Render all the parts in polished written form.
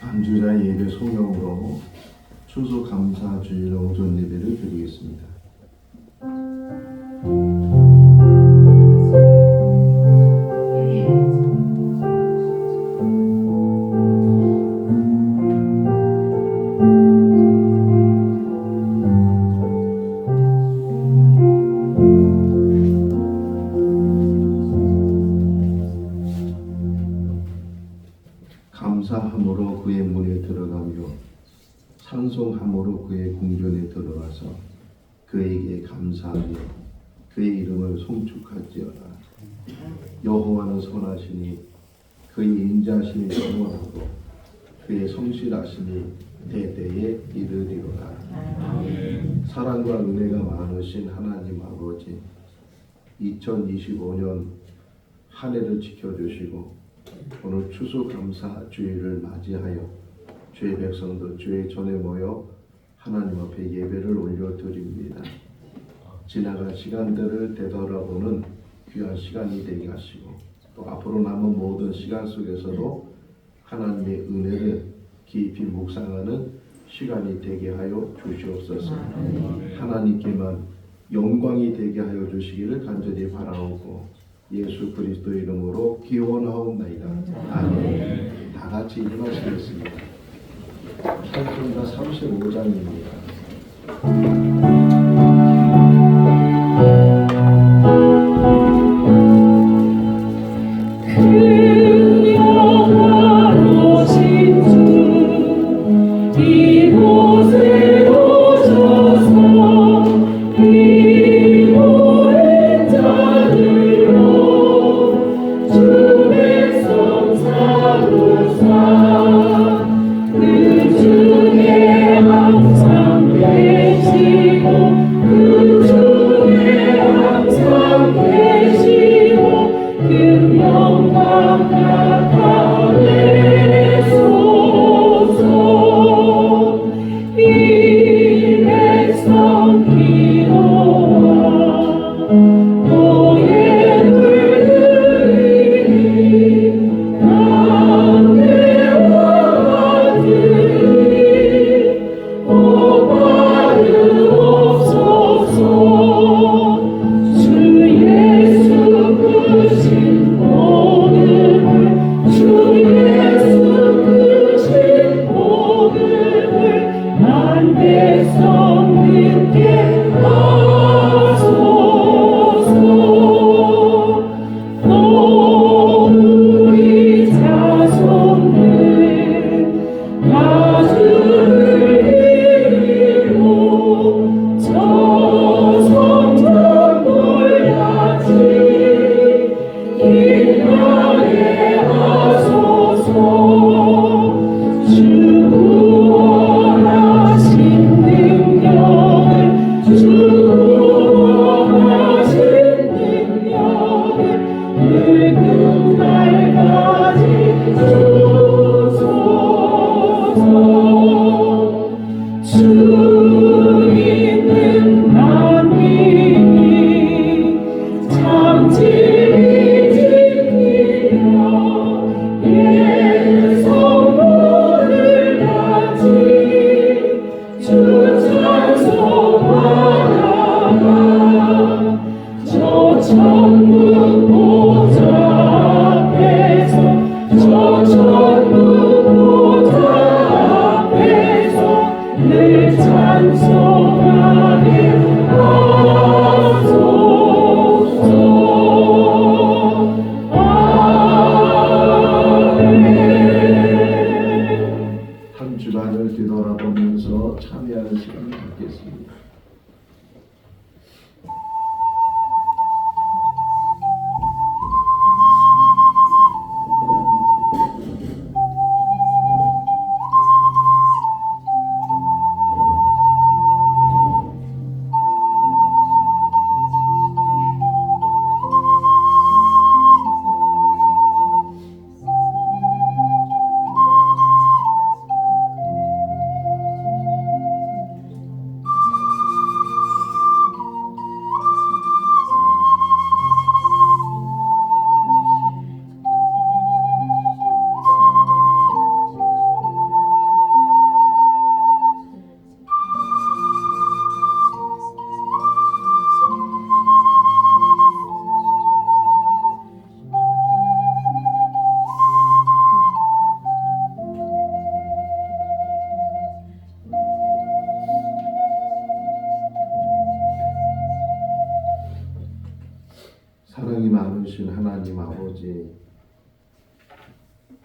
감주자 예배 소명으로 추수감사주일 오전 예배를 드리겠습니다. 감사함으로 그의 문에 들어가며 찬송함으로 그의 궁전에 들어가서 그에게 감사하며 그의 이름을 송축할지어다. 여호와는 선하시니 그의 인자심이 영원하고 그의 성실하심이 대대에 이르리로다. 사랑과 은혜가 많으신 하나님 아버지, 2025년 한 해를 지켜주시고 오늘 추수감사주일을 맞이하여 주의 백성들 주의 전에 모여 하나님 앞에 예배를 올려드립니다. 지나간 시간들을 되돌아보는 귀한 시간이 되게 하시고 또 앞으로 남은 모든 시간 속에서도 하나님의 은혜를 깊이 묵상하는 시간이 되게 하여 주시옵소서. 하나님께만 영광이 되게 하여 주시기를 간절히 바라오고 예수 그리스도 이름으로 기원하옵나이다. 아멘. 다 같이 일어나시겠습니다. 찬송가 35장입니다. 주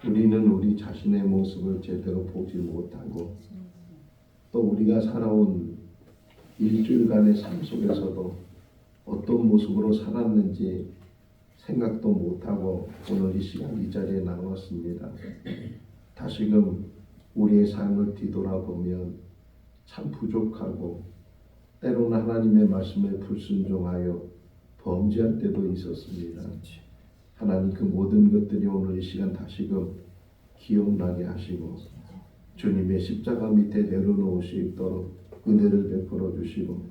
우리는 우리 자신의 모습을 제대로 보지 못하고 또 우리가 살아온 일주일간의 삶 속에서도 어떤 모습으로 살았는지 생각도 못하고 오늘 이 시간 이 자리에 나왔습니다. 다시금 우리의 삶을 뒤돌아보면 참 부족하고 때로는 하나님의 말씀에 불순종하여 범죄할 때도 있었습니다. 하나님 그 모든 것들이 오늘 이 시간 다시금 기억나게 하시고 주님의 십자가 밑에 내려놓을 수 있도록 은혜를 베풀어 주시고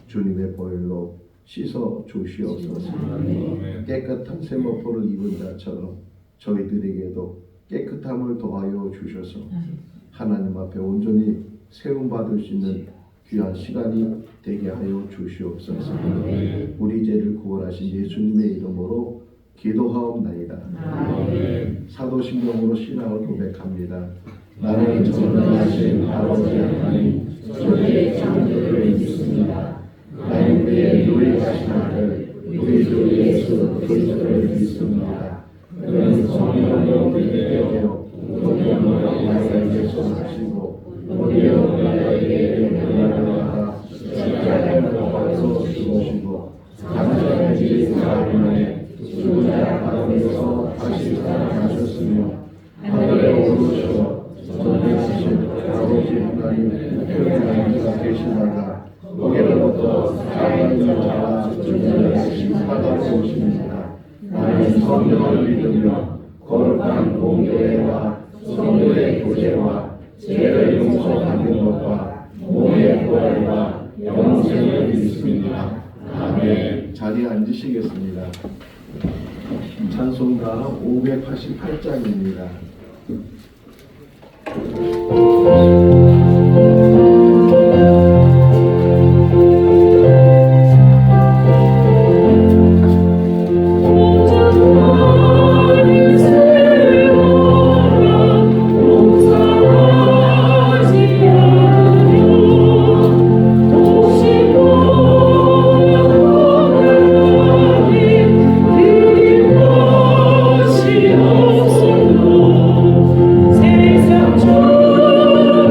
주님의 보혈로 씻어 주시옵소서. 깨끗한 세마포를 입은 자처럼 저희들에게도 깨끗함을 더하여 주셔서 하나님 앞에 온전히 세움받을 수 있는 귀한 시간이 되게 하여 주시옵소서. 우리 죄를 구원하신 예수님의 이름으로 기도하옵나이다. 사도신경으로 신앙을 고백합니다. 나는 전능하신 아버지 하나님 저희의 창조를 믿습니다. 나는 그의 유일하신 아들 우리 주 예수 그리스도를 믿습니다. 그는 성령으로 믿게 동령으로 나에게 소하시고 우리로 나에게 영광을 십자가에 못 박혀 죽으시고 장사의 지 사흘 만에 죽은 자 가운데서 다시 살아나셨으며 하늘에 오르셔 전능하신 아버지 하나님 우편에 계시다가 거기로부터 살아있는 자와 죽은 심판하러 오십니다. 나는 성령을 믿으며 거룩한 공교회와 성도의 교제와 죄를 용서받는 것과 몸의 부활과 영생을 믿습니다. 아멘. 자리에 앉으시겠습니다. 찬송가 588장입니다. 세상 저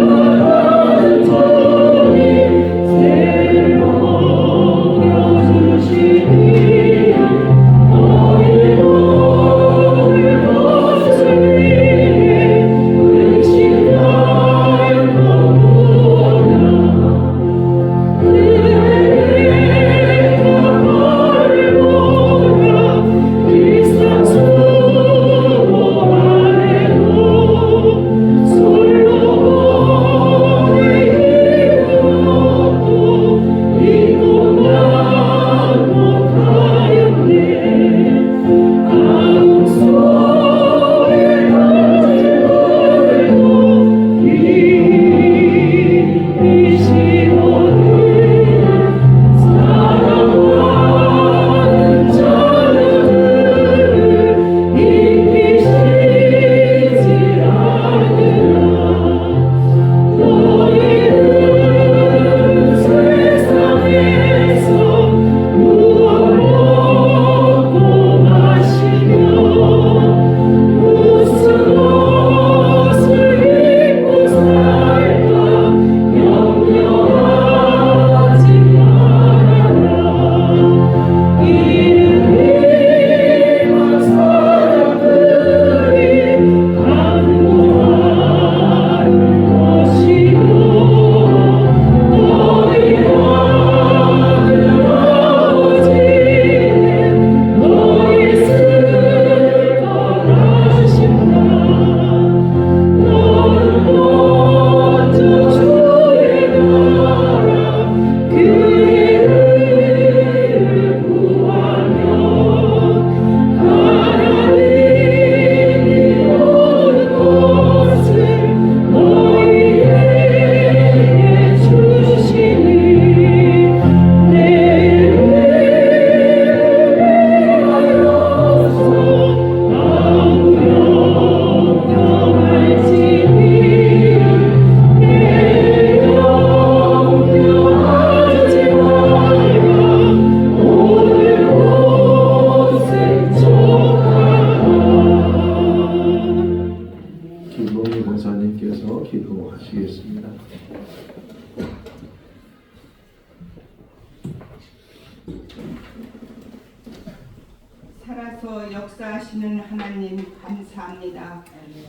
감사합니다.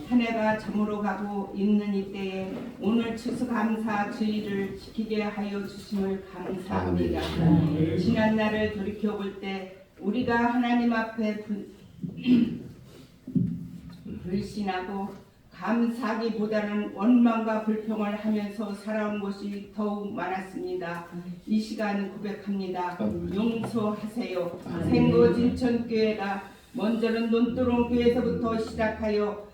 한 해가 저물어 가고 있는 이때에 오늘 추수감사 주일을 지키게 하여 주심을 감사합니다. 지난 날을 돌이켜 볼 때 우리가 하나님 앞에 불신하고 감사하기보다는 원망과 불평을 하면서 살아온 것이 더욱 많았습니다. 이 시간 고백합니다. 용서하세요. 생거진천교회가 먼저는 논두렁교회에서부터 시작하여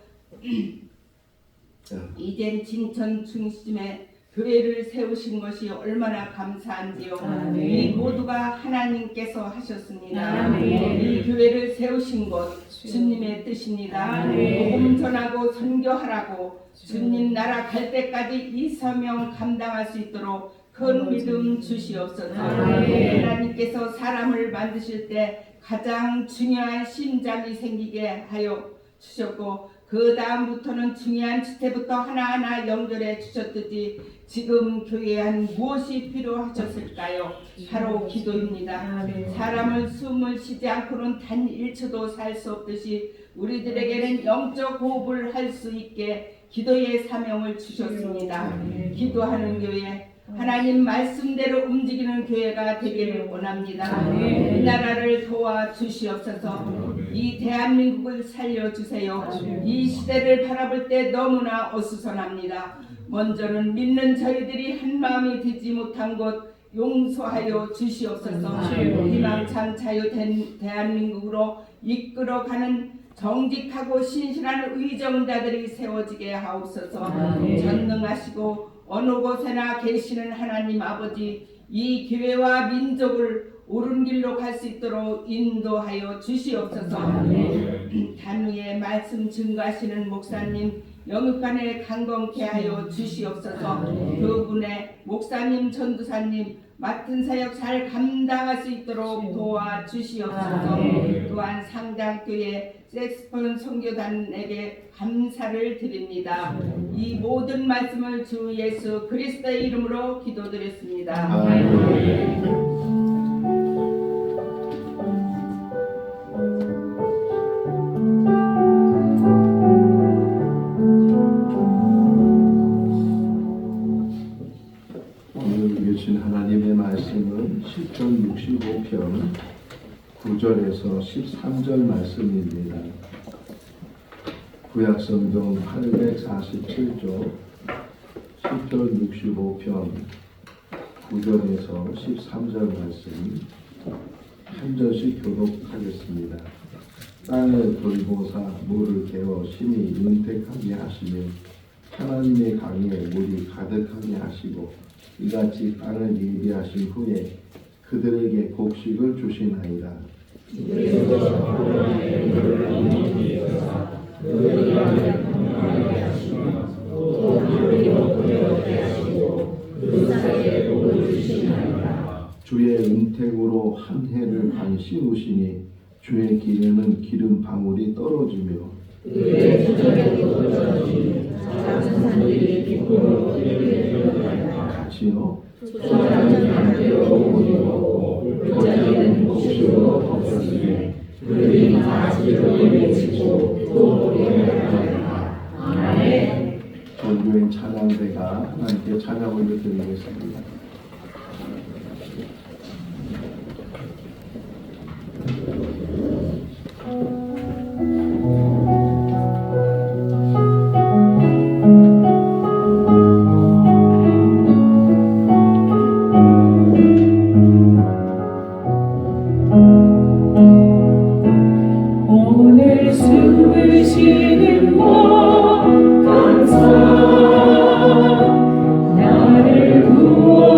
이젠 진천 중심에 교회를 세우신 것이 얼마나 감사한지요. 이 모두가 하나님께서 하셨습니다. 이 교회를 세우신 것 주님의 뜻입니다. 복음 전하고 선교하라고 주님 나라 갈 때까지 이 사명 감당할 수 있도록 큰 믿음 주시옵소서. 하나님께서 사람을 만드실 때 가장 중요한 심장이 생기게 하여 주셨고 그 다음부터는 중요한 지체부터 하나하나 연결해 주셨듯이 지금 교회에 한 무엇이 필요하셨을까요? 바로 기도입니다. 사람을 숨을 쉬지 않고는 단 1초도 살 수 없듯이 우리들에게는 영적 호흡을 할 수 있게 기도의 사명을 주셨습니다. 기도하는 교회, 하나님 말씀대로 움직이는 교회가 되기를 원합니다. 이 나라를 도와주시옵소서. 이 대한민국을 살려주세요. 이 시대를 바라볼 때 너무나 어수선합니다. 먼저는 믿는 저희들이 한마음이 되지 못한 것 용서하여 주시옵소서. 희망찬 자유된 대한민국으로 이끌어가는 정직하고 신실한 의정자들이 세워지게 하옵소서. 전능하시고 어느 곳에나 계시는 하나님 아버지, 이 교회와 민족을 옳은 길로 갈 수 있도록 인도하여 주시옵소서. 단위의 말씀 증거하시는 목사님 영육간에 강건케 하여 주시옵소서. 그분의 목사님 전도사님 맡은 사역 잘 감당할 수 있도록 도와주시옵소서. 또한 상장교회 섹스폰 선교단에게 감사를 드립니다. 이 모든 말씀을 주 예수 그리스도의 이름으로 기도드렸습니다. 하나님의 말씀은 시편 65편 9절에서 13절 말씀입니다. 구약성경 847조 시편 65편 9절에서 13절 말씀 한 절씩 교독하겠습니다. 땅을 돌보사 물을 개어 심히 윤택하게 하시며 하나님의 강에 물이 가득하게 하시고 이같이 땅을 예비하신 후에 그들에게 곡식을 주시나이다. 주의 은택으로 한 해를 반 씌우시니 주의 기름은 기름 방울이 떨어지며 같이요 거짓된 곡식으로 덮었으니 그들이 다 지름을 외치고 또 노래하리라. 아멘. 전교인 찬양대가 하나님께 찬양을 드리겠습니다. 나를 구원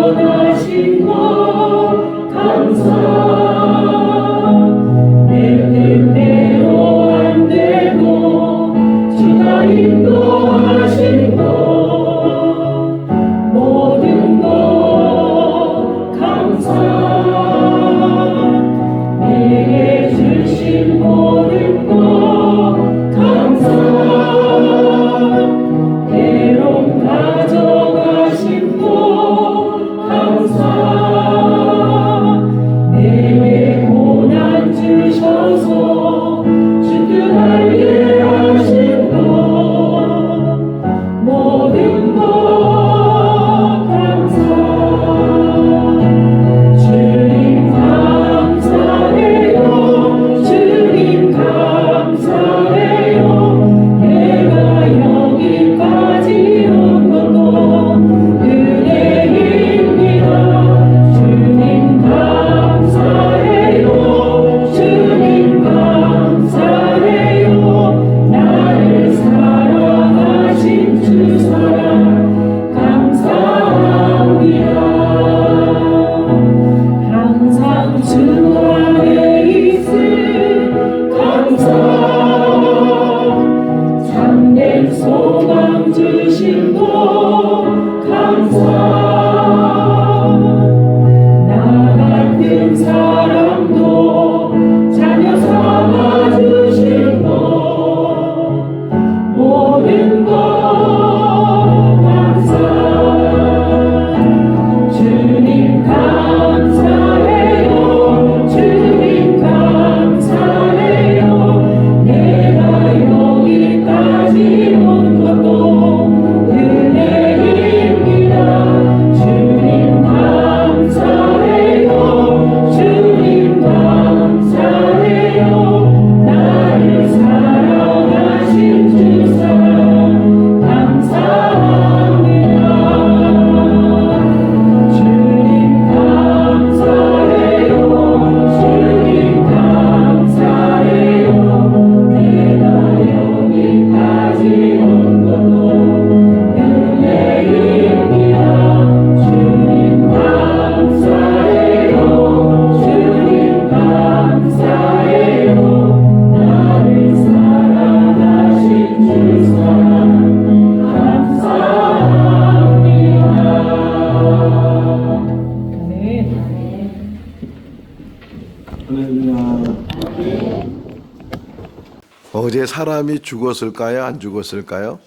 어제 사람이 죽었을까요? 안 죽었을까요?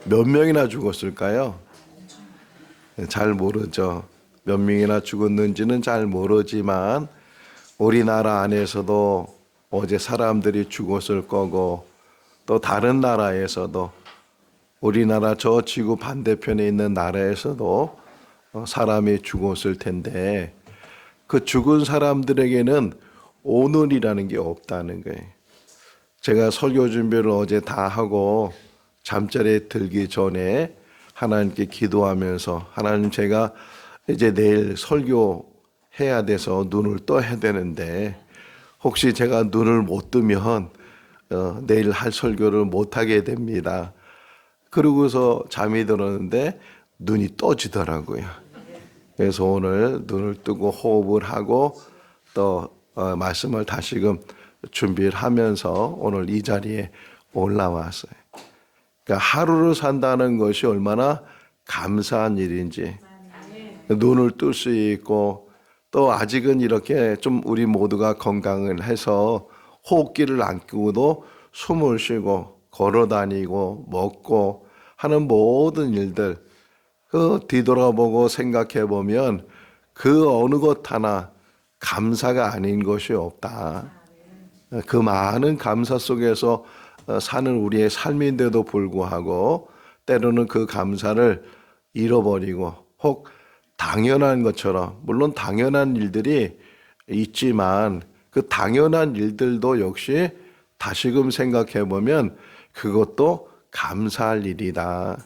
몇 명이나 죽었을까요? 잘 모르죠. 몇 명이나 죽었는지는 잘 모르지만 우리나라 안에서도 어제 사람들이 죽었을 거고 또 다른 나라에서도 우리나라 저 지구 반대편에 있는 나라에서도 사람이 죽었을 텐데 그 죽은 사람들에게는 오늘이라는 게 없다는 거예요. 제가 설교 준비를 어제 다 하고 잠자리에 들기 전에 하나님께 기도하면서 하나님 제가 이제 내일 설교해야 돼서 눈을 떠야 되는데 혹시 제가 눈을 못 뜨면 내일 할 설교를 못 하게 됩니다. 그러고서 잠이 들었는데 눈이 떠지더라고요. 그래서 오늘 눈을 뜨고 호흡을 하고 또 말씀을 다시금 준비를 하면서 오늘 이 자리에 올라왔어요. 그러니까 하루를 산다는 것이 얼마나 감사한 일인지 눈을 뜰 수 있고 또 아직은 이렇게 좀 우리 모두가 건강을 해서 호흡기를 안 끄고도 숨을 쉬고 걸어다니고 먹고 하는 모든 일들 그 뒤돌아보고 생각해 보면 그 어느 것 하나 감사가 아닌 것이 없다. 그 많은 감사 속에서 사는 우리의 삶인데도 불구하고 때로는 그 감사를 잃어버리고 혹 당연한 것처럼 물론 당연한 일들이 있지만 그 당연한 일들도 역시 다시금 생각해 보면 그것도 감사할 일이다.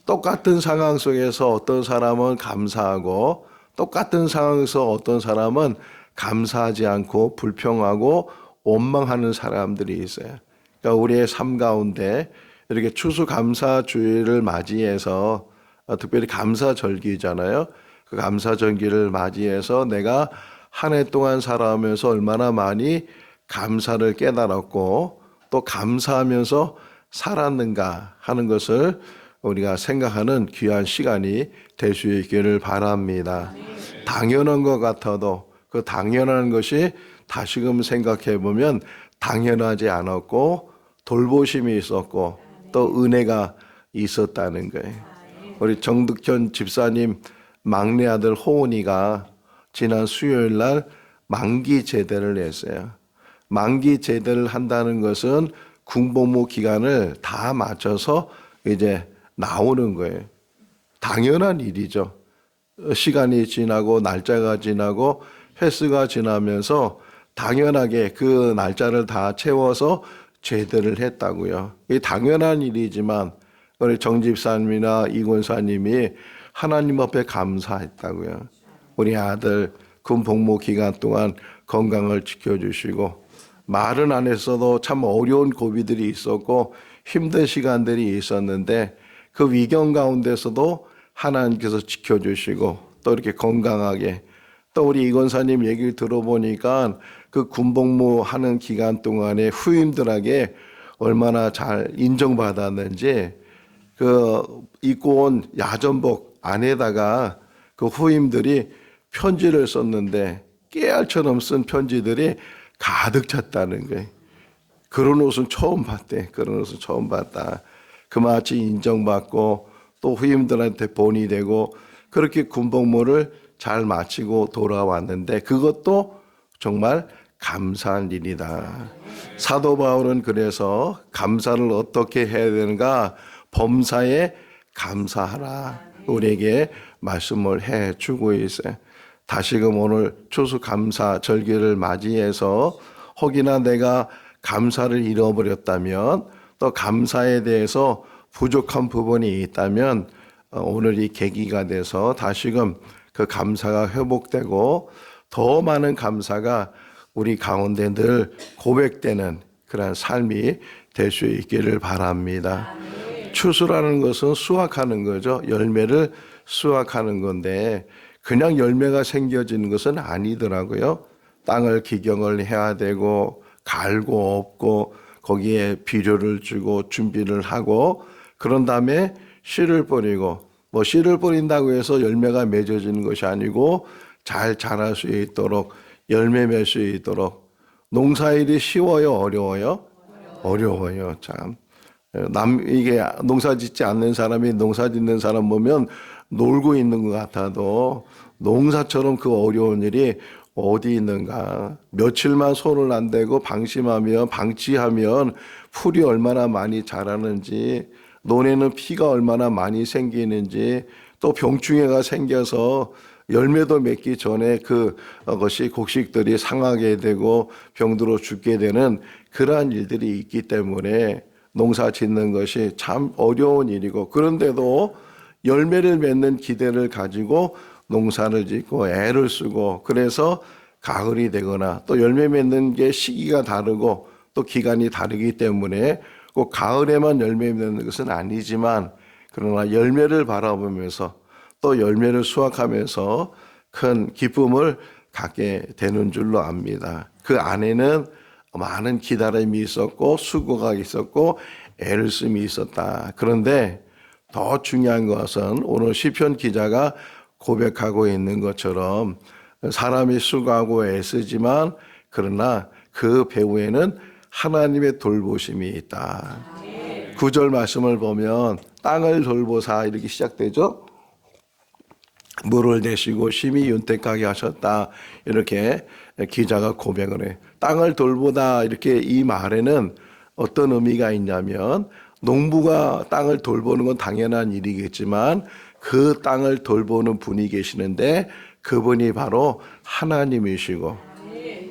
똑같은 상황 속에서 어떤 사람은 감사하고 똑같은 상황에서 어떤 사람은 감사하지 않고 불평하고 원망하는 사람들이 있어요. 그러니까 우리의 삶 가운데 이렇게 추수감사주의를 맞이해서 특별히 감사절기잖아요. 그 감사절기를 맞이해서 내가 한 해 동안 살아오면서 얼마나 많이 감사를 깨달았고 또 감사하면서 살았는가 하는 것을 우리가 생각하는 귀한 시간이 될 수 있기를 바랍니다. 당연한 것 같아도 그 당연한 것이 다시금 생각해 보면 당연하지 않았고 돌보심이 있었고 또 은혜가 있었다는 거예요. 우리 정득현 집사님 막내 아들 호은이가 지난 수요일 날 만기 제대를 했어요. 만기 제대를 한다는 것은 군복무 기간을 다 맞춰서 이제 나오는 거예요. 당연한 일이죠. 시간이 지나고 날짜가 지나고 횟수가 지나면서 당연하게 그 날짜를 다 채워서 제대를 했다고요. 이게 당연한 일이지만 우리 정 집사님이나 이 권사님이 하나님 앞에 감사했다고요. 우리 아들 군 복무 기간 동안 건강을 지켜주시고 말은 안 했어도 참 어려운 고비들이 있었고 힘든 시간들이 있었는데 그 위경 가운데서도 하나님께서 지켜주시고 또 이렇게 건강하게 또 우리 이 권사님 얘기를 들어보니까 그 군복무 하는 기간 동안에 후임들에게 얼마나 잘 인정받았는지 그 입고 온 야전복 안에다가 그 후임들이 편지를 썼는데 깨알처럼 쓴 편지들이 가득 찼다는 거예요. 그런 옷은 처음 봤대. 그런 옷은 처음 봤다. 그마치 인정받고 또 후임들한테 본이 되고 그렇게 군복무를 잘 마치고 돌아왔는데 그것도 정말 감사한 일이다. 사도 바울은 그래서 감사를 어떻게 해야 되는가? 범사에 감사하라. 우리에게 말씀을 해주고 있어요. 다시금 오늘 추수감사 절기를 맞이해서 혹이나 내가 감사를 잃어버렸다면 또 감사에 대해서 부족한 부분이 있다면 오늘이 계기가 돼서 다시금 그 감사가 회복되고 더 많은 감사가 우리 가운데 늘 고백되는 그런 삶이 될 수 있기를 바랍니다. 추수라는 것은 수확하는 거죠. 열매를 수확하는 건데 그냥 열매가 생겨지는 것은 아니더라고요. 땅을 기경을 해야 되고 갈고 엎고 거기에 비료를 주고 준비를 하고 그런 다음에 씨를 뿌리고 뭐 씨를 뿌린다고 해서 열매가 맺어지는 것이 아니고 잘 자랄 수 있도록 열매 맺을 수 있도록 농사일이 쉬워요? 어려워요? 어려워요. 참. 이게 농사 짓지 않는 사람이 농사 짓는 사람 보면 놀고 있는 것 같아도 농사처럼 그 어려운 일이 어디 있는가. 며칠만 손을 안 대고 방치하면 풀이 얼마나 많이 자라는지, 논에는 피가 얼마나 많이 생기는지, 또 병충해가 생겨서 열매도 맺기 전에 그것이 곡식들이 상하게 되고 병들어 죽게 되는 그러한 일들이 있기 때문에 농사 짓는 것이 참 어려운 일이고, 그런데도 열매를 맺는 기대를 가지고 농사를 짓고 애를 쓰고, 그래서 가을이 되거나 또 열매 맺는 게 시기가 다르고 또 기간이 다르기 때문에 꼭 가을에만 열매 맺는 것은 아니지만, 그러나 열매를 바라보면서 또 열매를 수확하면서 큰 기쁨을 갖게 되는 줄로 압니다. 그 안에는 많은 기다림이 있었고 수고가 있었고 애를 씀이 있었다. 그런데 더 중요한 것은 오늘 시편 기자가 고백하고 있는 것처럼 사람이 수고하고 애쓰지만 그러나 그 배후에는 하나님의 돌보심이 있다. 9절 말씀을 보면 땅을 돌보사 이렇게 시작되죠. 물을 대시고 심히 윤택하게 하셨다. 이렇게 기자가 고백을 해. 땅을 돌보다 이렇게 이 말에는 어떤 의미가 있냐면, 농부가 땅을 돌보는 건 당연한 일이겠지만 그 땅을 돌보는 분이 계시는데 그분이 바로 하나님이시고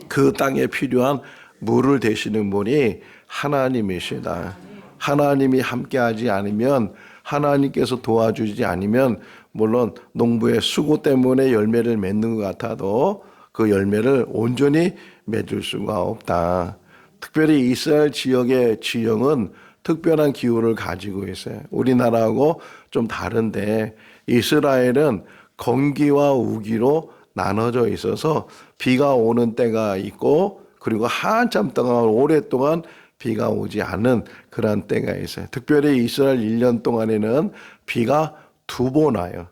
그 땅에 필요한 물을 대시는 분이 하나님이시다. 하나님이 함께하지 않으면, 하나님께서 도와주지 않으면 물론 농부의 수고 때문에 열매를 맺는 것 같아도 그 열매를 온전히 맺을 수가 없다. 특별히 이스라엘 지역의 지형은 특별한 기후를 가지고 있어요. 우리나라하고 좀 다른데 이스라엘은 건기와 우기로 나눠져 있어서 비가 오는 때가 있고, 그리고 한참 동안 오랫동안 비가 오지 않는 그런 때가 있어요. 특별히 이스라엘 1년 동안에는 비가 2번 와요.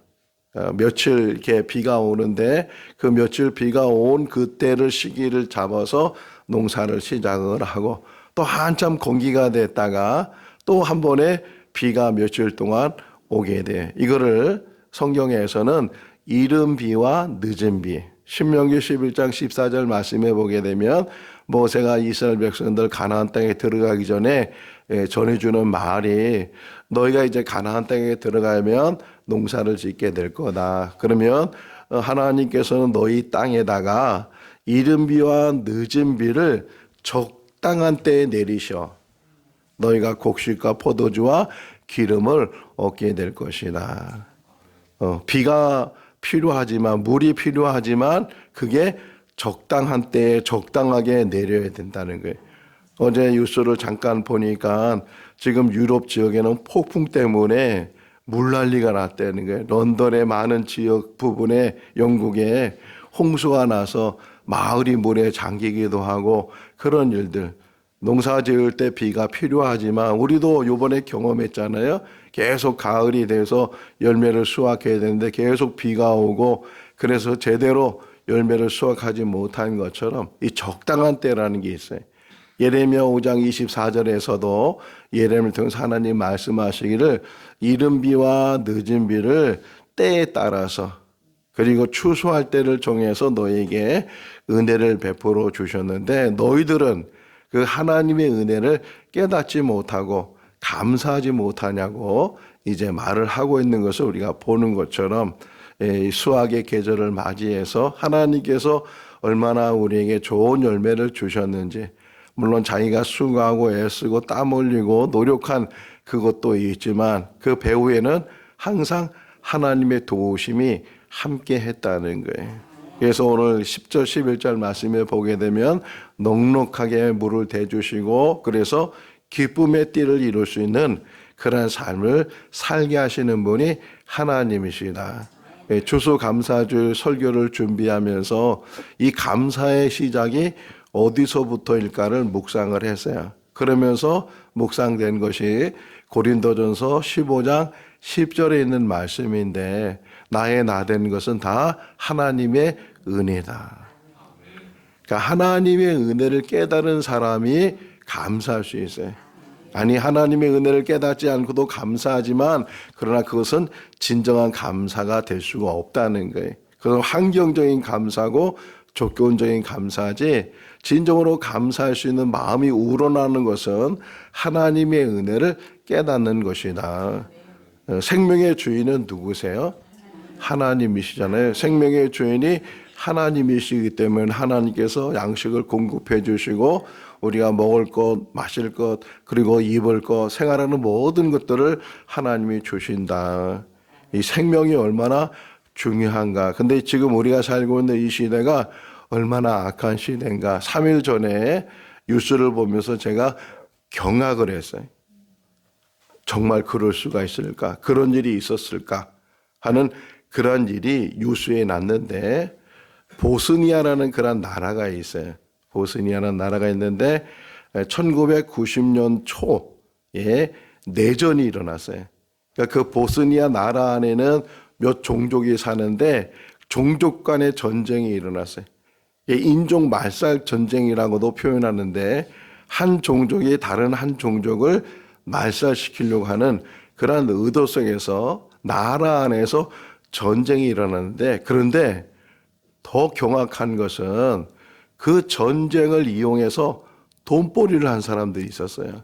며칠 이렇게 비가 오는데 그 며칠 비가 온 그때를 시기를 잡아서 농사를 시작을 하고, 또 한참 건기가 됐다가 또 한 번에 비가 며칠 동안 오게 돼. 이거를 성경에서는 이른 비와 늦은 비, 신명기 11장 14절 말씀해 보게 되면 모세가 이스라엘 백성들 가나안 땅에 들어가기 전에 전해주는 말이, 너희가 이제 가나안 땅에 들어가면 농사를 짓게 될 거다. 그러면 하나님께서는 너희 땅에다가 이른 비와 늦은 비를 적당한 때에 내리셔 너희가 곡식과 포도주와 기름을 얻게 될 것이다. 비가 필요하지만, 물이 필요하지만 그게 적당한 때에 적당하게 내려야 된다는 거예요. 어제 뉴스를 잠깐 보니까 지금 유럽 지역에는 폭풍 때문에 물난리가 났다는 거예요. 런던의 많은 지역 부분에, 영국에 홍수가 나서 마을이 물에 잠기기도 하고, 그런 일들. 농사 지을 때 비가 필요하지만 우리도 이번에 경험했잖아요. 계속 가을이 돼서 열매를 수확해야 되는데 계속 비가 오고, 그래서 제대로 열매를 수확하지 못한 것처럼 이 적당한 때라는 게 있어요. 예레미야 5장 24절에서도 예레미야를 통해서 하나님 말씀하시기를 이른 비와 늦은 비를 때에 따라서, 그리고 추수할 때를 정해서 너에게 은혜를 베풀어 주셨는데 너희들은 그 하나님의 은혜를 깨닫지 못하고 감사하지 못하냐고 이제 말을 하고 있는 것을 우리가 보는 것처럼, 수확의 계절을 맞이해서 하나님께서 얼마나 우리에게 좋은 열매를 주셨는지, 물론 자기가 수고하고 애쓰고 땀 흘리고 노력한 그것도 있지만 그 배후에는 항상 하나님의 도우심이 함께 했다는 거예요. 그래서 오늘 10절 11절 말씀에 보게 되면 넉넉하게 물을 대주시고, 그래서 기쁨의 띠를 이룰 수 있는 그런 삶을 살게 하시는 분이 하나님이시다. 추수감사주 설교를 준비하면서 이 감사의 시작이 어디서부터일까를 묵상을 했어요. 그러면서 묵상된 것이 고린도전서 15장 10절에 있는 말씀인데, 나의 나된 것은 다 하나님의 은혜다. 그러니까 하나님의 은혜를 깨달은 사람이 감사할 수 있어요. 아니 하나님의 은혜를 깨닫지 않고도 감사하지만 그러나 그것은 진정한 감사가 될 수가 없다는 거예요. 그건 환경적인 감사고 조건적인 감사지 진정으로 감사할 수 있는 마음이 우러나는 것은 하나님의 은혜를 깨닫는 것이다. 생명의 주인은 누구세요? 하나님이시잖아요. 생명의 주인이 하나님이시기 때문에 하나님께서 양식을 공급해 주시고 우리가 먹을 것, 마실 것, 그리고 입을 것, 생활하는 모든 것들을 하나님이 주신다. 이 생명이 얼마나 중요한가. 근데 지금 우리가 살고 있는 이 시대가 얼마나 악한 시대인가. 3일 전에 뉴스를 보면서 제가 경악을 했어요. 정말 그럴 수가 있을까? 그런 일이 있었을까? 하는 그런 일이 뉴스에 났는데 보스니아라는 그런 나라가 있어요. 보스니아라는 나라가 있는데 1990년 초에 내전이 일어났어요. 그러니까 그 보스니아 나라 안에는 몇 종족이 사는데 종족 간의 전쟁이 일어났어요. 인종 말살 전쟁이라고도 표현하는데 한 종족이 다른 한 종족을 말살시키려고 하는 그런 의도 속에서 나라 안에서 전쟁이 일어났는데 그런데 더 경악한 것은 그 전쟁을 이용해서 돈벌이를 한 사람들이 있었어요.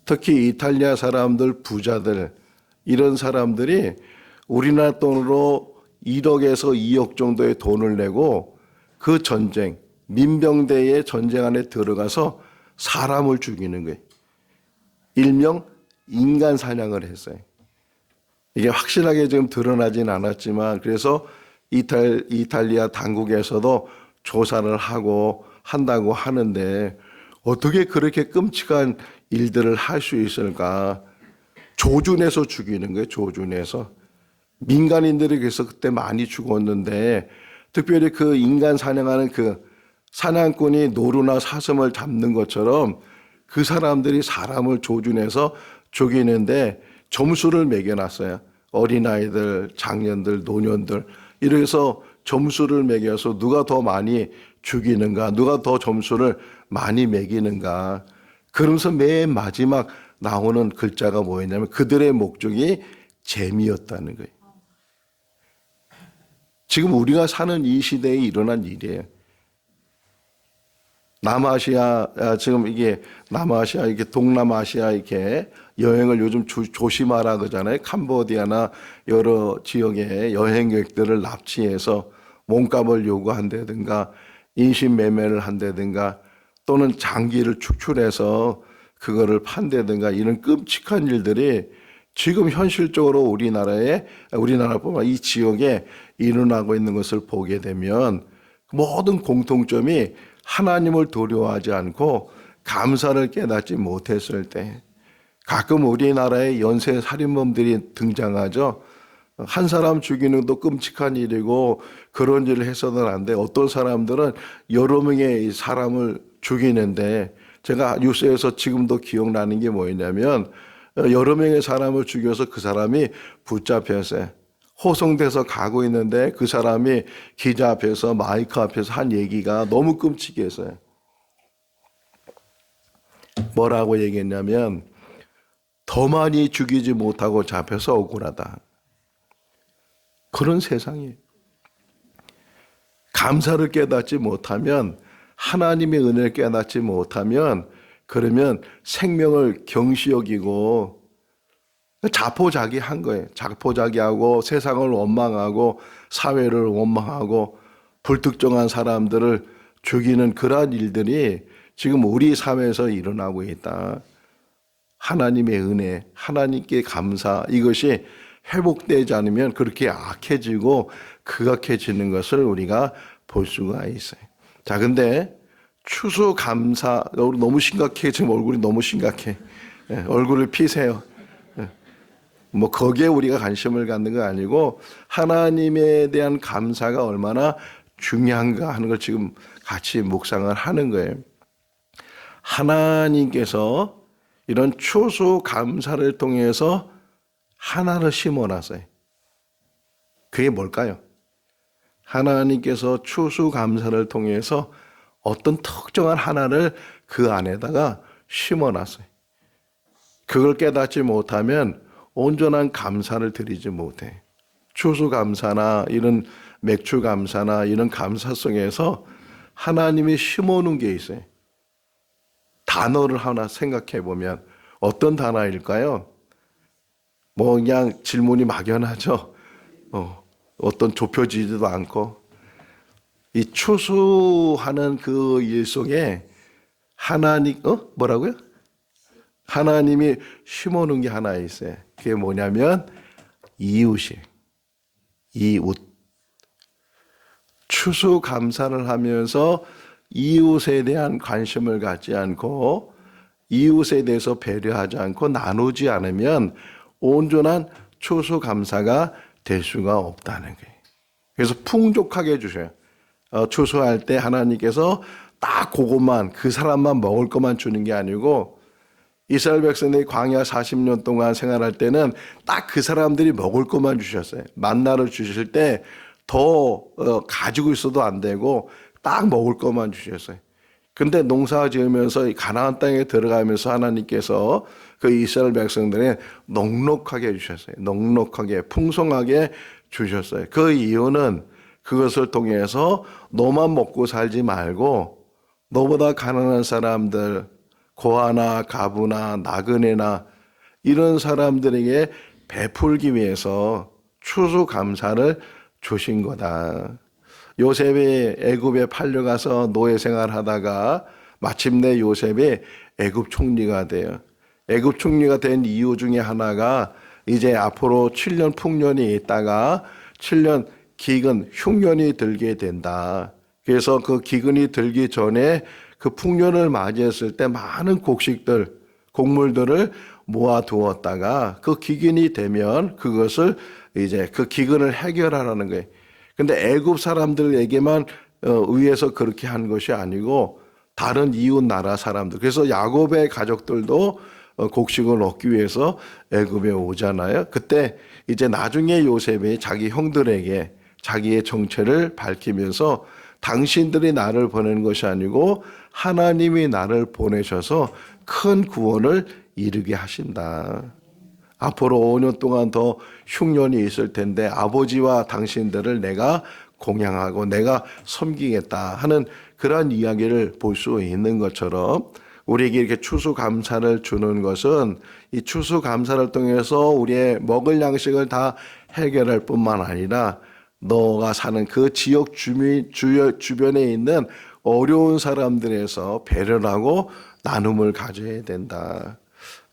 특히 이탈리아 사람들, 부자들 이런 사람들이 우리나라 돈으로 1억에서 2억 정도의 돈을 내고 그 전쟁, 민병대의 전쟁 안에 들어가서 사람을 죽이는 거예요. 일명 인간 사냥을 했어요. 이게 확실하게 지금 드러나진 않았지만 그래서 이탈리아 당국에서도 조사를 하고 한다고 하는데 어떻게 그렇게 끔찍한 일들을 할 수 있을까? 조준해서 죽이는 거예요. 조준해서. 민간인들이 그래서 그때 많이 죽었는데 특별히 그 인간 사냥하는 그 사냥꾼이 노루나 사슴을 잡는 것처럼 그 사람들이 사람을 조준해서 죽이는데 점수를 매겨놨어요. 어린아이들, 장년들, 노년들 이래서 점수를 매겨서 누가 더 많이 죽이는가, 누가 더 점수를 많이 매기는가. 그러면서 맨 마지막 나오는 글자가 뭐였냐면 그들의 목적이 재미였다는 거예요. 지금 우리가 사는 이 시대에 일어난 일이에요. 남아시아, 지금 이게 남아시아, 이게 동남아시아 이렇게 여행을 요즘 조심하라 그러잖아요. 캄보디아나 여러 지역의 여행객들을 납치해서 몸값을 요구한다든가 인신매매를 한다든가 또는 장기를 축출해서 그거를 판다든가 이런 끔찍한 일들이 지금 현실적으로 우리나라뿐만 이 지역에 일어나고 있는 것을 보게 되면 모든 공통점이 하나님을 두려워하지 않고 감사를 깨닫지 못했을 때 가끔 우리나라에 연쇄 살인범들이 등장하죠. 한 사람 죽이는 것도 끔찍한 일이고 그런 일을 해서는 안 돼. 어떤 사람들은 여러 명의 사람을 죽이는데 제가 뉴스에서 지금도 기억나는 게 뭐였냐면 여러 명의 사람을 죽여서 그 사람이 붙잡혔어요. 호송돼서 가고 있는데 그 사람이 기자 앞에서 마이크 앞에서 한 얘기가 너무 끔찍했어요. 뭐라고 얘기했냐면 더 많이 죽이지 못하고 잡혀서 억울하다. 그런 세상이에요. 감사를 깨닫지 못하면 하나님의 은혜를 깨닫지 못하면 그러면 생명을 경시 여기고 자포자기한 거예요. 자포자기하고 세상을 원망하고 사회를 원망하고 불특정한 사람들을 죽이는 그러한 일들이 지금 우리 사회에서 일어나고 있다. 하나님의 은혜, 하나님께 감사 이것이 회복되지 않으면 그렇게 악해지고 극악해지는 것을 우리가 볼 수가 있어요. 자, 근데 추수감사 너무 심각해. 지금 얼굴이 너무 심각해. 얼굴을 피세요. 뭐 거기에 우리가 관심을 갖는 거 아니고 하나님에 대한 감사가 얼마나 중요한가 하는 걸 지금 같이 묵상을 하는 거예요. 하나님께서 이런 추수감사를 통해서 하나를 심어놨어요. 그게 뭘까요? 하나님께서 추수감사를 통해서 어떤 특정한 하나를 그 안에다가 심어놨어요. 그걸 깨닫지 못하면 온전한 감사를 드리지 못해. 추수감사나 이런 맥주감사나 이런 감사 속에서 하나님이 심어놓은 게 있어요. 단어를 하나 생각해 보면 어떤 단어일까요? 뭐 그냥 질문이 막연하죠. 어떤 좁혀지지도 않고 이 추수하는 그 일 속에 하나님 뭐라고요? 하나님이 심어놓은 게 하나 있어요. 그게 뭐냐면 이웃이 이웃. 추수감사를 하면서 이웃에 대한 관심을 갖지 않고 이웃에 대해서 배려하지 않고 나누지 않으면 온전한 추수감사가 될 수가 없다는 거예요. 그래서 풍족하게 해주셔요. 추수할 때 하나님께서 딱 그것만 그 사람만 먹을 것만 주는 게 아니고 이스라엘 백성들이 광야 40년 동안 생활할 때는 딱 그 사람들이 먹을 것만 주셨어요. 만나를 주실 때 더 가지고 있어도 안 되고 딱 먹을 것만 주셨어요. 근데 농사 지으면서 가나안 땅에 들어가면서 하나님께서 그 이스라엘 백성들에 넉넉하게 주셨어요. 넉넉하게 풍성하게 주셨어요. 그 이유는 그것을 통해서 너만 먹고 살지 말고 너보다 가난한 사람들, 고아나 가부나 나그네나 이런 사람들에게 베풀기 위해서 추수감사를 주신 거다. 요셉이 애굽에 팔려가서 노예 생활하다가 마침내 요셉이 애굽 총리가 돼요. 애굽 총리가 된 이유 중에 하나가 이제 앞으로 7년 풍년이 있다가 7년 기근, 흉년이 들게 된다. 그래서 그 기근이 들기 전에 그 풍년을 맞이했을 때 많은 곡식들, 곡물들을 모아두었다가 그 기근이 되면 그것을 이제 그 기근을 해결하라는 거예요. 근데 애굽 사람들에게만 의해서 그렇게 한 것이 아니고 다른 이웃 나라 사람들. 그래서 야곱의 가족들도 곡식을 얻기 위해서 애굽에 오잖아요. 그때 이제 나중에 요셉이 자기 형들에게 자기의 정체를 밝히면서 당신들이 나를 보내는 것이 아니고 하나님이 나를 보내셔서 큰 구원을 이루게 하신다. 앞으로 5년 동안 더 흉년이 있을 텐데 아버지와 당신들을 내가 공양하고 내가 섬기겠다 하는 그런 이야기를 볼 수 있는 것처럼 우리에게 이렇게 추수감사를 주는 것은 이 추수감사를 통해서 우리의 먹을 양식을 다 해결할 뿐만 아니라 너가 사는 그 지역 주변에 있는 어려운 사람들에서 배려를 하고 나눔을 가져야 된다.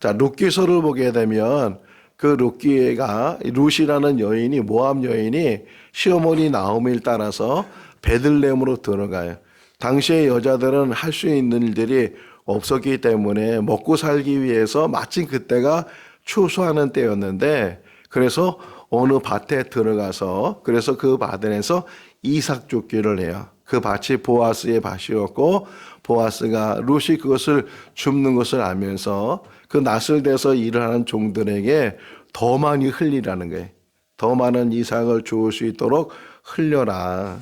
자, 룻기서를 보게 되면 그 룻기가 룻이라는 여인이 모압 여인이 시어머니 나오미를 따라서 베들레헴으로 들어가요. 당시의 여자들은 할 수 있는 일들이 없었기 때문에 먹고 살기 위해서 마침 그때가 추수하는 때였는데 그래서 어느 밭에 들어가서 그래서 그 밭에서 이삭 줍기를 해요. 그 밭이 보아스의 밭이었고 보아스가 룻이 그것을 줍는 것을 알면서 그 낫을 대서 일을 하는 종들에게 더 많이 흘리라는 거예요. 더 많은 이삭을 주울 수 있도록 흘려라.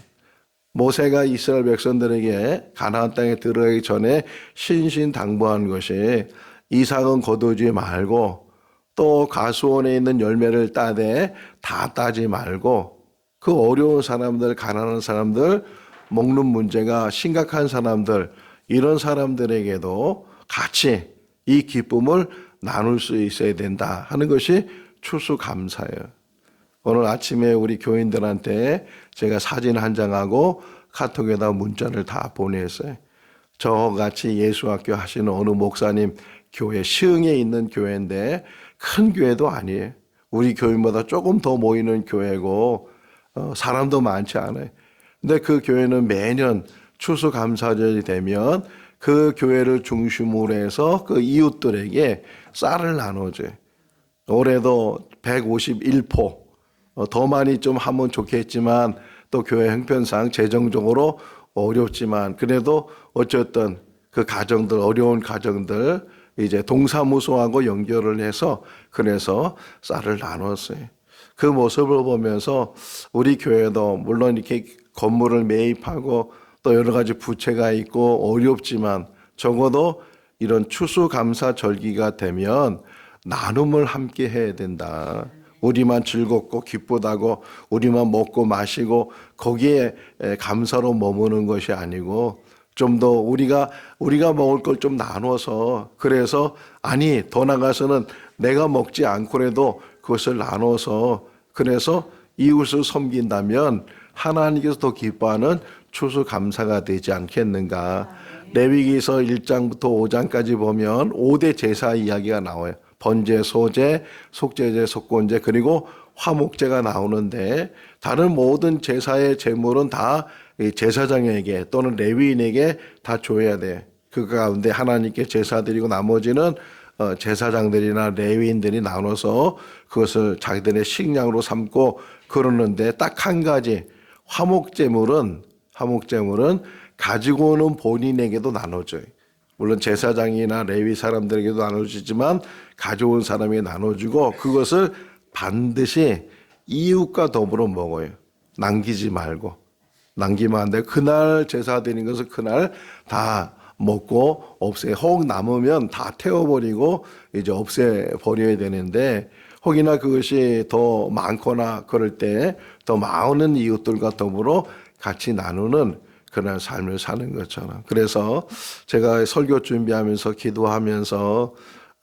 모세가 이스라엘 백성들에게 가나안 땅에 들어가기 전에 신신당부한 것이 이삭은 거두지 말고 또 가수원에 있는 열매를 따되 다 따지 말고 그 어려운 사람들, 가난한 사람들, 먹는 문제가 심각한 사람들 이런 사람들에게도 같이 이 기쁨을 나눌 수 있어야 된다 하는 것이 추수감사예요. 오늘 아침에 우리 교인들한테 제가 사진 한 장하고 카톡에다 문자를 다 보냈어요. 저같이 예수학교 하시는 어느 목사님 교회, 시흥에 있는 교회인데 큰 교회도 아니에요. 우리 교인보다 조금 더 모이는 교회고 사람도 많지 않아요. 근데 그 교회는 매년 추수감사절이 되면 그 교회를 중심으로 해서 그 이웃들에게 쌀을 나눠줘요. 올해도 151포, 더 많이 좀 하면 좋겠지만 또 교회 형편상 재정적으로 어렵지만 그래도 어쨌든 그 가정들, 어려운 가정들 이제 동사무소하고 연결을 해서 그래서 쌀을 나눴어요. 그 모습을 보면서 우리 교회도 물론 이렇게 건물을 매입하고 또 여러 가지 부채가 있고 어렵지만 적어도 이런 추수감사절기가 되면 나눔을 함께 해야 된다. 우리만 즐겁고 기쁘다고 우리만 먹고 마시고 거기에 감사로 머무는 것이 아니고 좀 더 우리가 먹을 걸 좀 나눠서, 그래서 아니 더 나가서는 내가 먹지 않고라도 그것을 나눠서, 그래서 이웃을 섬긴다면 하나님께서 더 기뻐하는 추수감사가 되지 않겠는가. 레위기서 1장부터 5장까지 보면 5대 제사 이야기가 나와요. 번제, 소제, 속제제, 속건제, 그리고 화목제가 나오는데 다른 모든 제사의 제물은 다 제사장에게 또는 레위인에게 다 줘야 돼. 그 가운데 하나님께 제사 드리고 나머지는 제사장들이나 레위인들이 나눠서 그것을 자기들의 식량으로 삼고 그러는데, 딱 한 가지 화목제물은 가지고 오는 본인에게도 나눠줘요. 물론 제사장이나 레위 사람들에게도 나눠주지만 가져온 사람에게 나눠주고 그것을 반드시 이웃과 더불어 먹어요. 남기지 말고. 남기면 안 돼요. 그날 제사 드리는 것을 그날 다 먹고 없애요. 혹 남으면 다 태워버리고 이제 없애버려야 되는데, 혹이나 그것이 더 많거나 그럴 때 더 많은 이웃들과 더불어 같이 나누는 그런 삶을 사는 것처럼. 그래서 제가 설교 준비하면서 기도하면서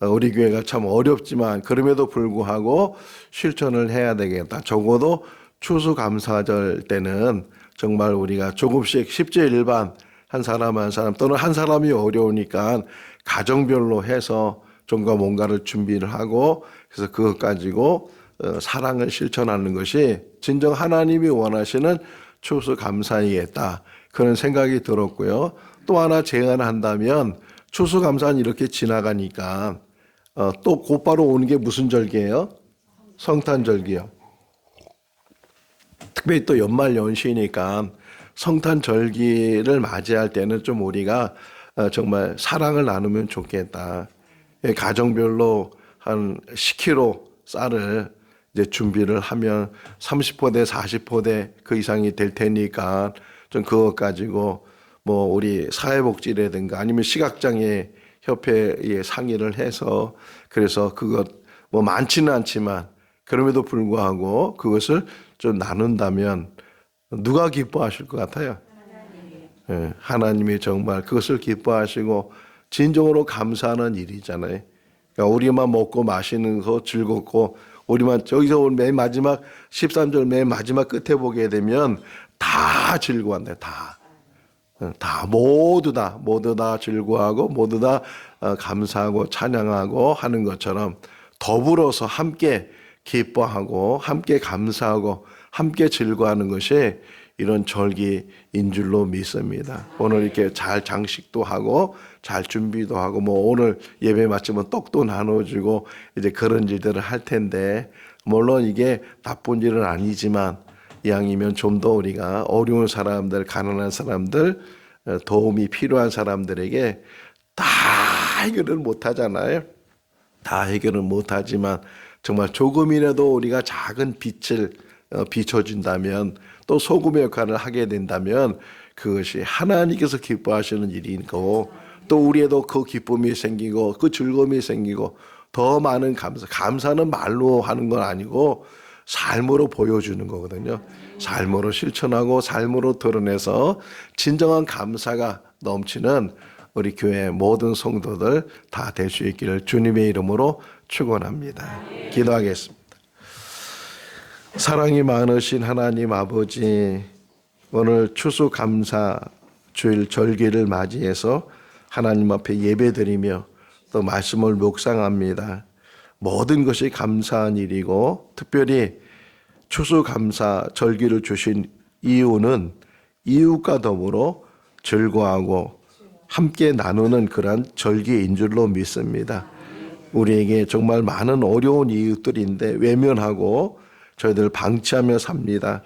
우리 교회가 참 어렵지만 그럼에도 불구하고 실천을 해야 되겠다. 적어도 추수감사절 때는 정말 우리가 조금씩 10제 1반 한 사람 한 사람 또는 한 사람이 어려우니까 가정별로 해서 좀과 뭔가를 준비를 하고, 그래서 그것 가지고 사랑을 실천하는 것이 진정 하나님이 원하시는 추수감사이겠다, 그런 생각이 들었고요. 또 하나 제안한다면 추수감사는 이렇게 지나가니까 또 곧바로 오는 게 무슨 절기예요? 성탄절기요. 특별히 또 연말 연시니까 성탄절기를 맞이할 때는 좀 우리가 정말 사랑을 나누면 좋겠다. 가정별로 한 10kg 쌀을 이제 준비를 하면 30포대, 40포대 그 이상이 될 테니까 좀 그것 가지고 뭐 우리 사회복지라든가 아니면 시각장애 협회에 상의를 해서, 그래서 그것 뭐 많지는 않지만 그럼에도 불구하고 그것을 좀 나눈다면 누가 기뻐하실 것 같아요? 하나님이 정말 그것을 기뻐하시고 진정으로 감사하는 일이잖아요. 그러니까 우리만 먹고 마시는 거 즐겁고, 우리만 저기서 오늘 맨 마지막 13절 맨 마지막 끝에 보게 되면 다 즐거워한다. 다 모두 다 즐거워하고 모두 다 감사하고 찬양하고 하는 것처럼 더불어서 함께 기뻐하고 함께 감사하고 함께 즐거워하는 것이 이런 절기인 줄로 믿습니다. 오늘 이렇게 잘 장식도 하고 잘 준비도 하고 뭐 오늘 예배 마치면 떡도 나눠주고 이제 그런 일들을 할 텐데, 물론 이게 나쁜 일은 아니지만 이왕이면 좀 더 우리가 어려운 사람들, 가난한 사람들, 도움이 필요한 사람들에게 다 해결을 못하잖아요. 다 해결은 못하지만 정말 조금이라도 우리가 작은 빛을 비춰준다면, 또 소금의 역할을 하게 된다면 그것이 하나님께서 기뻐하시는 일인 거고, 또 우리에도 그 기쁨이 생기고 그 즐거움이 생기고 더 많은 감사는 말로 하는 건 아니고 삶으로 보여주는 거거든요. 삶으로 실천하고 삶으로 드러내서 진정한 감사가 넘치는 우리 교회 모든 성도들 다 될 수 있기를 주님의 이름으로 축원합니다. 기도하겠습니다. 사랑이 많으신 하나님 아버지, 오늘 추수감사 주일 절기를 맞이해서 하나님 앞에 예배드리며 또 말씀을 묵상합니다. 모든 것이 감사한 일이고, 특별히 추수감사 절기를 주신 이유는 이웃과 더불어 즐거워하고 함께 나누는 그런 절기인 줄로 믿습니다. 우리에게 정말 많은 어려운 이웃들인데 외면하고 저희들 방치하며 삽니다.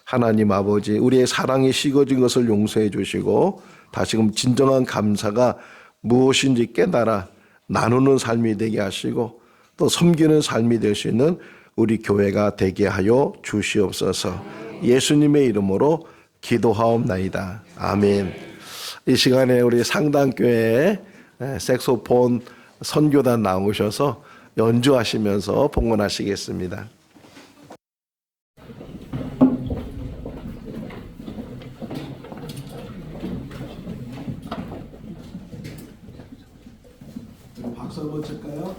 하나님 아버지, 우리의 사랑이 식어진 것을 용서해 주시고 다시금 진정한 감사가 무엇인지 깨달아 나누는 삶이 되게 하시고 또 섬기는 삶이 될 수 있는 우리 교회가 되게 하여 주시옵소서. 예수님의 이름으로 기도하옵나이다. 아멘. 이 시간에 우리 상당교회 색소폰 선교단 나오셔서 연주하시면서 봉헌하시겠습니다. 박수 한번 칠까요?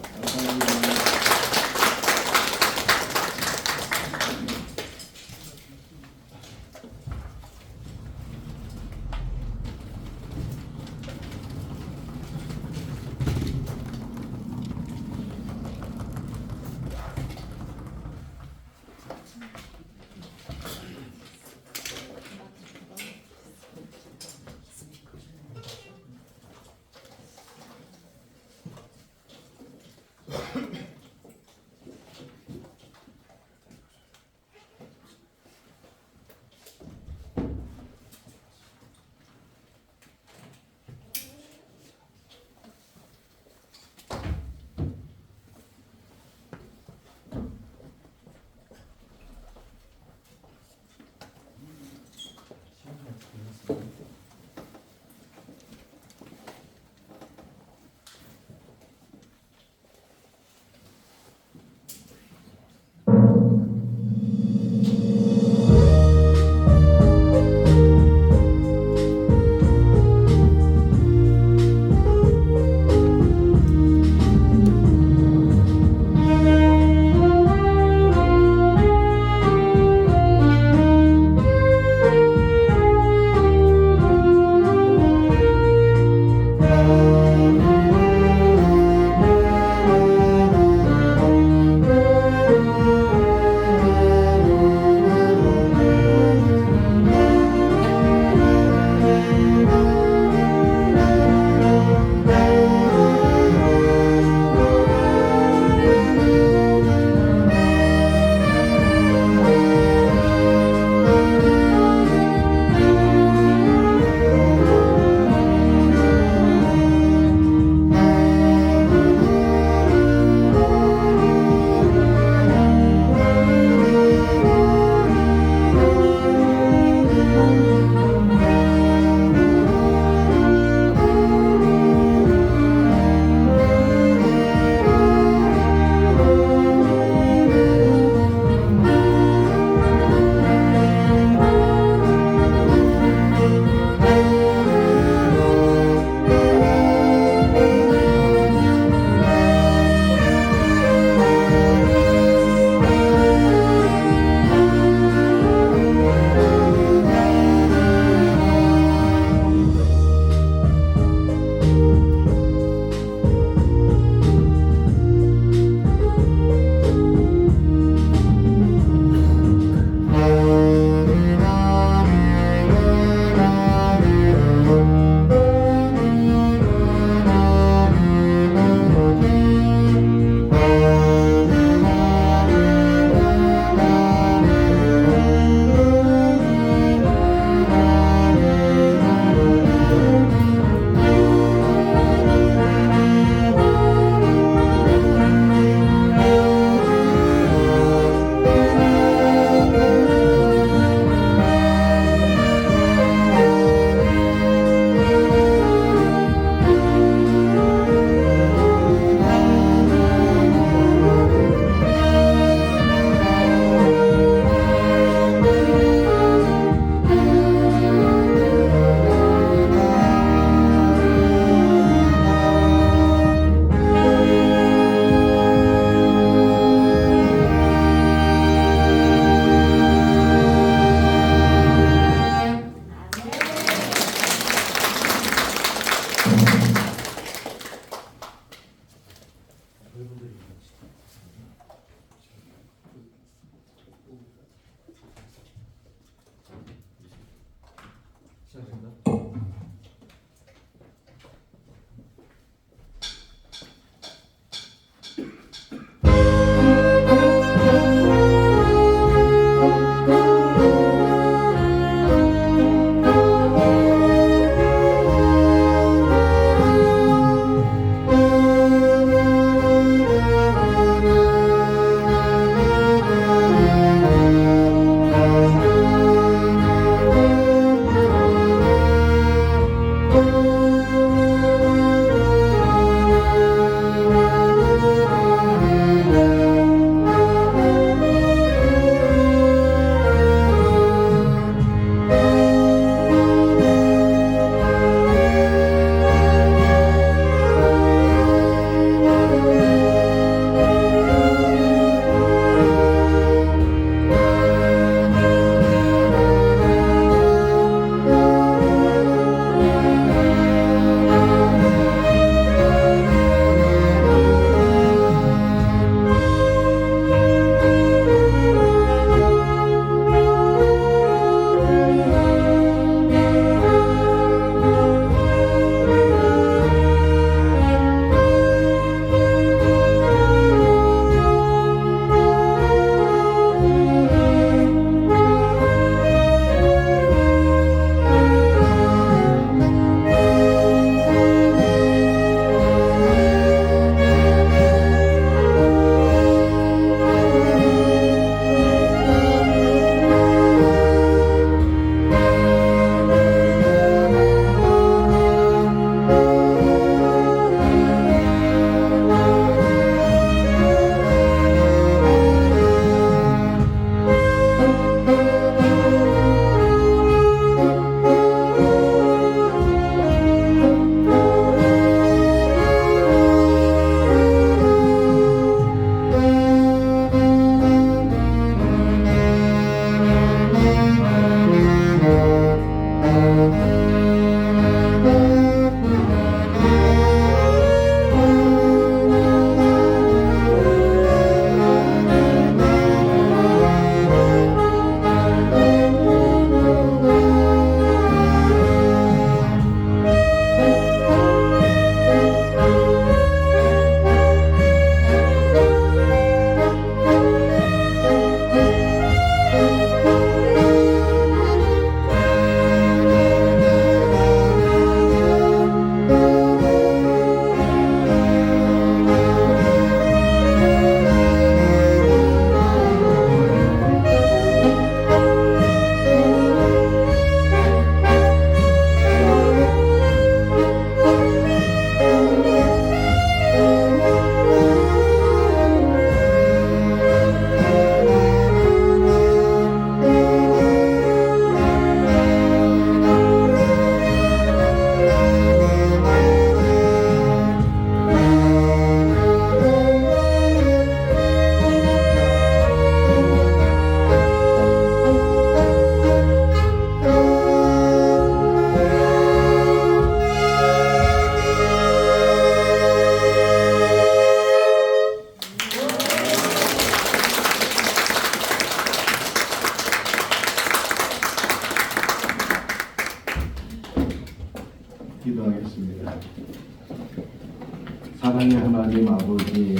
사랑의 하나님 아버지,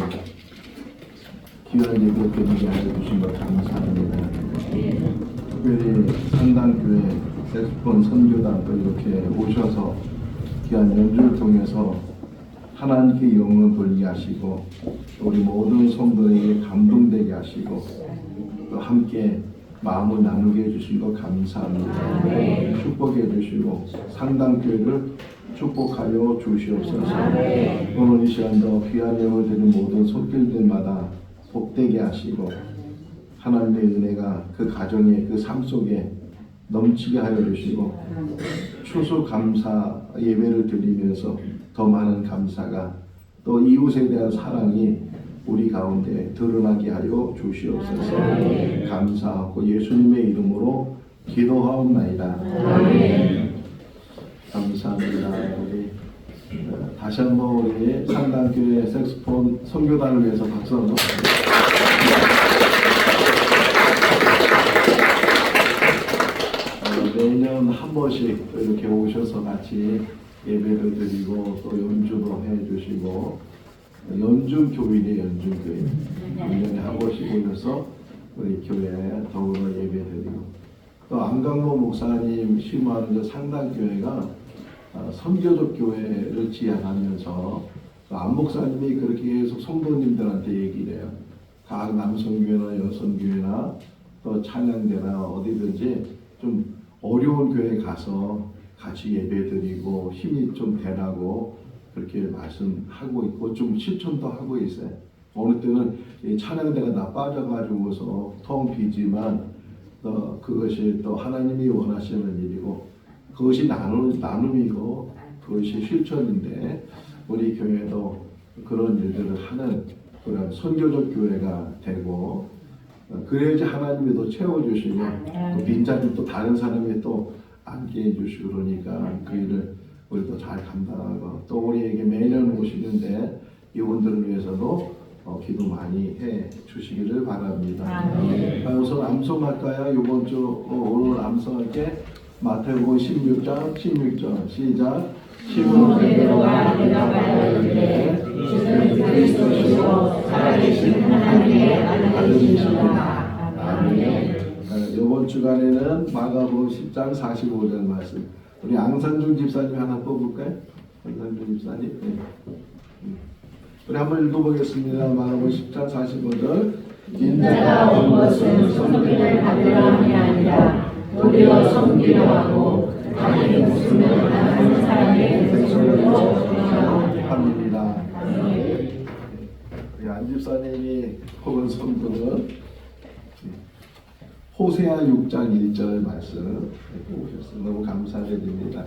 귀한 예배 드리게 하여 주신 것 감사합니다. 특별히 상당교회 색소폰 선교단도 이렇게 오셔서 귀한 연주를 통해서 하나님께 영을 돌리게 하시고 우리 모든 성도에게 감동되게 하시고 또 함께 마음을 나누게 해주신 것 감사합니다. 축복해 주시고 상당교회를 축복하여 주시옵소서. 오늘 이 시간도 귀한 예물 드린 모든 손길들마다 복되게 하시고 하나님의 은혜가 그 가정의 그 삶 속에 넘치게 하여 주시고 추수감사 예배를 드리면서 더 많은 감사가 또 이웃에 대한 사랑이 우리 가운데 드러나게 하여 주시옵소서. 감사하고 예수님의 이름으로 기도하옵나이다. 감사합니다. 우리 다시 한번 우리 상당교회 색소폰 선교단을 위해서 박수 한번. 매년 한 번씩 이렇게 오셔서 같이 예배를 드리고 또 연주도 해주시고 연중교인의 연중교인 1년에 한 번씩 오셔서 우리 교회에 더불어 예배드리고 또 안강모 목사님 심호하는 상당교회가 선교적 교회를 지향하면서 안 목사님이 그렇게 계속 성도님들한테 얘기를 해요. 각 남성교회나 여성교회나 또 찬양대나 어디든지 좀 어려운 교회 가서 같이 예배드리고 힘이 좀 되라고 그렇게 말씀하고 있고 좀 실천도 하고 있어요. 어느 때는 이 찬양대가 다 빠져가지고서 텅 비지만 그것이 또 하나님이 원하시는 일이고 그것이 나눔이고 그것이 실천인데 우리 교회도 그런 일들을 하는 그런 선교적 교회가 되고 그래야지 하나님이 또 채워주시고 또 빈자리 또 다른 사람이 또 앉게 해주시고 그러니까 그 일을 우리도 잘 감당하고 또 우리에게 매년 오시는데 이분들을 위해서도 기도 많이 해 주시기를 바랍니다. 우선 암송할까요? 이번 주 오늘 암송할게 마태복음 16장 16절 시작. 시몬 베드로가 대답하였는데 주는 그리스도시요 살아계신 하나님의 아들이시구나. 아멘. 이번 주간에는 마가복음 10장 45절 말씀. 우리 앙상중 집사님 하나 뽑을까요? 앙상중 집사님. 네. 우리 한번 읽어보겠습니다. 마가복음 10장 45절. 인자가 온 것은 섬김을 받으려 함이 아니라 도리어 섬기려 하고 자기 목숨을 바라는 사람의 목숨으로 합니다. 우리 안 집사님이 혹은 성도는 호세아 6장 1절 말씀 오셨어요. 너무 감사드립니다.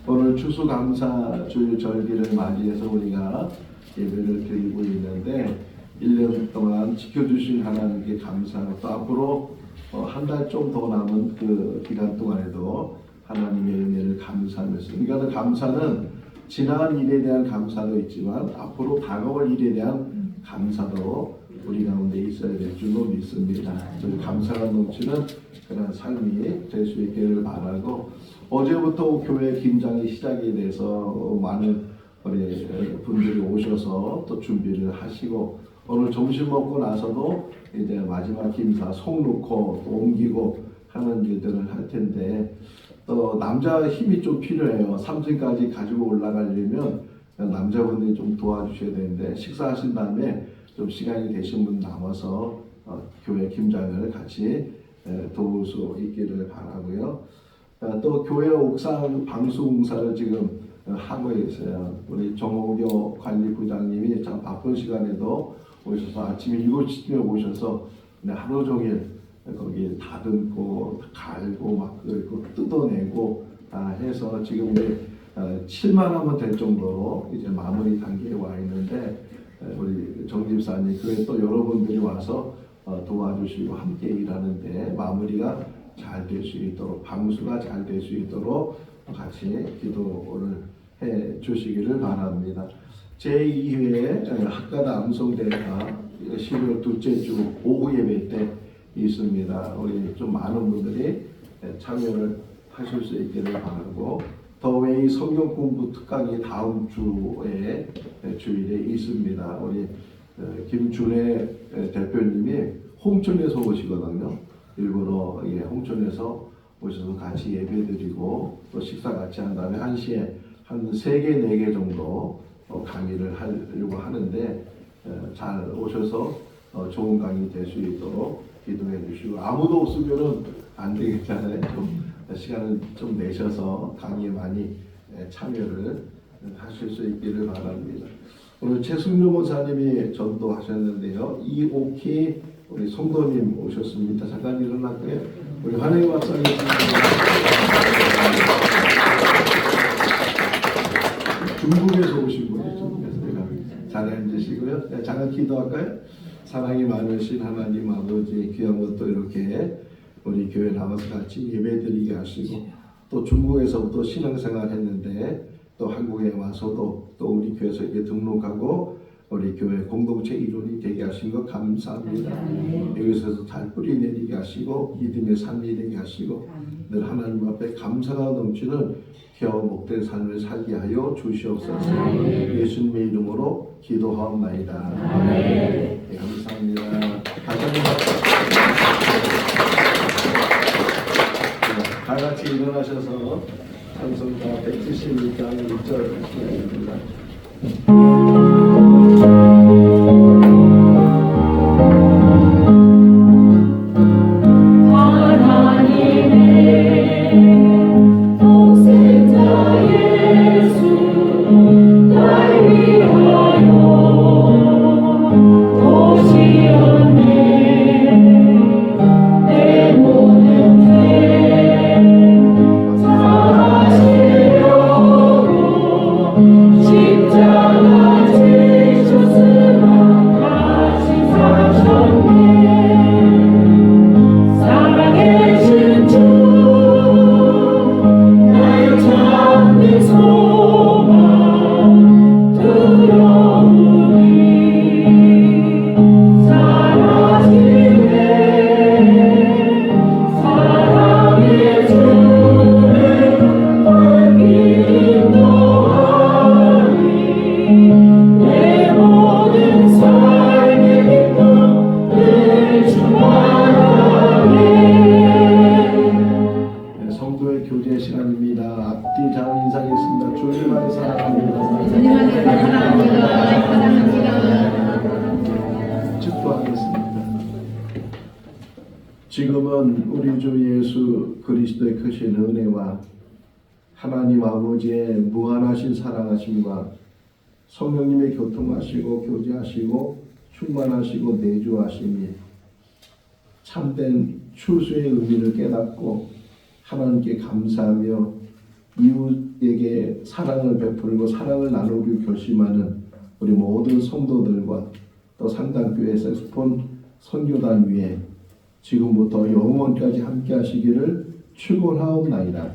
오늘 추수감사 주일 절기를 맞이해서 우리가 예배를 드리고 있는데 1년 동안 지켜주신 하나님께 감사하고 또 앞으로 한 달 좀 더 남은 그 기간 동안에도 하나님의 은혜를 감사하면서 그러니까 감사는 지난 일에 대한 감사도 있지만 앞으로 다가올 일에 대한 감사도 우리 가운데 있어야 될 줄로 믿습니다. 저희 감사가 넘치는 그런 삶이 될 수 있기를 바라고 어제부터 교회 김장이 시작이 돼서 많은 우리 분들이 오셔서 또 준비를 하시고 오늘 점심 먹고 나서도 이제 마지막 김사 속 놓고 또 옮기고 하는 일들을 할 텐데 또 남자 힘이 좀 필요해요. 3층까지 가지고 올라가려면 남자분들이 좀 도와주셔야 되는데 식사하신 다음에 좀 시간이 되신 분 남아서 교회 김장을 같이 도울 수 있기를 바라고요. 또 교회 옥상 방수공사를 지금 하고 있어요. 우리 정호교 관리부장님이 참 바쁜 시간에도 오셔서 아침 7시쯤에 오셔서 하루 종일 거기 다듬고 갈고 막 그리고 뜯어내고 해서 지금 7만 하면 될 정도로 이제 마무리 단계에 와 있는데 우리 정집사님 그에 또 여러분들이 와서 도와주시고 함께 일하는데 마무리가 잘 될 수 있도록 방수가 잘 될 수 있도록 같이 기도를 해 주시기를 바랍니다. 제2회 학가다 암송대회가 12월 둘째 주 오후 예배 때 있습니다. 우리 좀 많은 분들이 참여를 하실 수 있기를 바라고 더 웨이 성경 공부 특강이 다음 주에 주일에 있습니다. 우리 김준혜 대표님이 홍천에서 오시거든요. 일부러 홍천에서 오셔서 같이 예배드리고 또 식사 같이 한 다음에 1시에 한 3개, 4개 정도 강의를 하려고 하는데 잘 오셔서 좋은 강의 될 수 있도록 기도해 주시고, 아무도 없으면은 안 되겠잖아요. 좀 시간을 좀 내셔서 강의에 많이 참여를 하실 수 있기를 바랍니다. 오늘 최승료 목사님이 전도하셨는데요. 이옥희 우리 성도님 오셨습니다. 잠깐 일어날까요? 우리 환영의 박수 하겠습니다. 중국에서 오신 분이죠. 잘 앉으시고요. 네, 잠깐 기도할까요? 사랑이 많으신 하나님 아버지, 귀한 것도 이렇게 우리 교회 나와서 같이 예배드리게 하시고, 또 중국에서부터 신앙생활 했는데 또 한국에 와서도 또 우리 교회에서 이렇게 등록하고 우리 교회 공동체 일원이 되게 하신 것 감사합니다. 여기서도 잘 뿌리내리게 하시고 믿음의 삶이 되게 하시고 늘 하나님 앞에 감사가 넘치는 귀하고 복된 삶을 살게 하여 주시옵소서. 예수님의 이름으로 기도하옵나이다. 네, 감사합니다. 다시 한번 다 같이 일어나셔서 찬송가 176장 1절입니다. 지금은 우리 주 예수 그리스도의 크신 은혜와 하나님 아버지의 무한하신 사랑하심과 성령님의 교통하시고 교제하시고 충만하시고 내주하심이 참된 추수의 의미를 깨닫고 하나님께 감사하며 이웃에게 사랑을 베풀고 사랑을 나누기를 결심하는 우리 모든 성도들과 또 상당교회 색소폰 선교단 위에 지금부터 영원까지 함께 하시기를 축원하옵나이다.